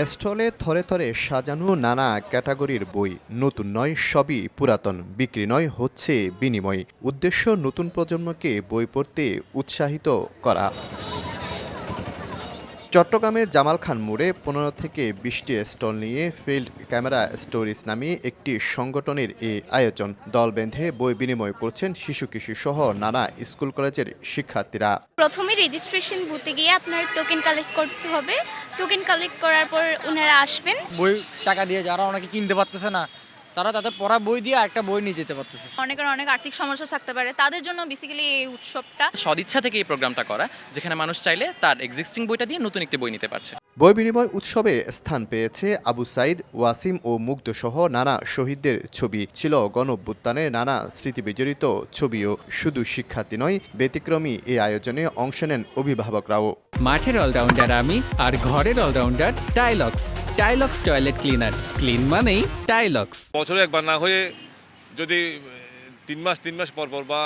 স্টলে থরে থরে সাজানো নানা ক্যাটাগরির বই, নতুন নয় সবই পুরাতন, বিক্রি নয় হচ্ছে বিনিময়। উদ্দেশ্য নতুন প্রজন্মকে বই পড়তে উৎসাহিত করা। চট্টগ্রামে জামাল খান মোড়ে ১৫ থেকে ২০টি স্টল নিয়ে ফিল্ড ক্যামেরা স্টোরিজ নামে একটি সংগঠনের এই আয়োজন। দল বেঁধে বই বিনিময় করছেন শিশু কিশোর সহ নানা স্কুল কলেজের শিক্ষার্থীরা। প্রথমে রেজিস্ট্রেশন বুথে গিয়ে আপনার টোকেন কালেক্ট করতে হবে। টোকেন কালেক্ট করার পর ওনারা আসবেন। বই টাকা দিয়ে যারা অনেকে কিনতে পারতেছে না, তারা তাদের পড়া বই দিয়ে একটা বই নিয়ে যেতে পারতেছে। অনেকের অনেক আর্থিক সমস্যা থাকতে পারে, তাদের জন্য বেসিক্যালি এই উৎসবটা। সদিচ্ছা থেকে এই প্রোগ্রামটা করা, যেখানে মানুষ চাইলে তার এক্সিস্টিং বইটা দিয়ে নতুন একটি বই নিতে পারছে। বই বিনিময় উৎসবে স্থান পেয়েছে আবু সাইদ, ওয়াসিম ও মুগ্ধ সহ নানা শহীদদের ছবি। ছিল গণঅভ্যুত্থানের নানা স্মৃতিবিজড়িত ছবিও। শুধু শিক্ষার্থী নয়, ব্যতিক্রমী এই আয়োজনে অংশ নেন অভিভাবকরাও। মাঠের অলরাউন্ডার আমি, আর ঘরের all rounder Tylox. Tylox toilet cleaner, clean মানেই টাইলক্স। বছরে একবার না হয়ে যদি ৩ মাস পর বা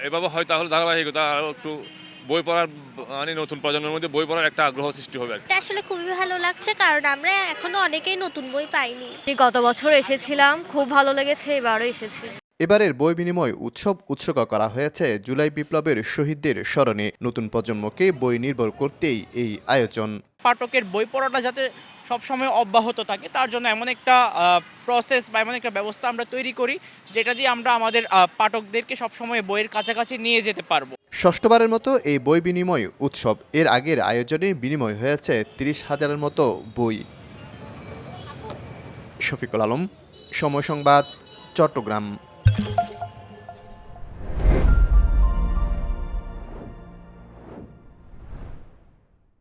এভাবে হয়, তাহলে ধারাবাহিকতা আরও একটু বই পড়ার, মানে নতুন প্রজন্মের মধ্যে বই পড়ার একটা আগ্রহ সৃষ্টি হবে। এটা আসলে খুবই ভালো লাগছে, কারণ আমরা এখনো অনেকেই নতুন বই পাইনি। গত বছর এসেছিলাম, খুব ভালো লেগেছে, এবারও এসেছি। এবারের বই বিনিময় উৎসব উৎসর্গ করা হয়েছে জুলাই বিপ্লবের শহীদদের স্মরণে। নতুন প্রজন্মকে বই নির্ভর করতেই এই আয়োজন। পাঠকের বই পড়াটা যাতে সবসময় অব্যাহত থাকে, তার জন্য এমন একটা প্রসেস বা এমন একটা ব্যবস্থা আমরা তৈরি করি, যেটা দিয়ে আমরা আমাদের পাঠকদেরকে সবসময় বইয়ের কাছাকাছি নিয়ে যেতে পারবো। ষষ্ঠবারের মতো এই বই বিনিময় উৎসব। এর আগের আয়োজনে বিনিময় হয়েছে ৩০,০০০-এর মতো বই। শফিকুল আলম, সময় সংবাদ, চট্টগ্রাম।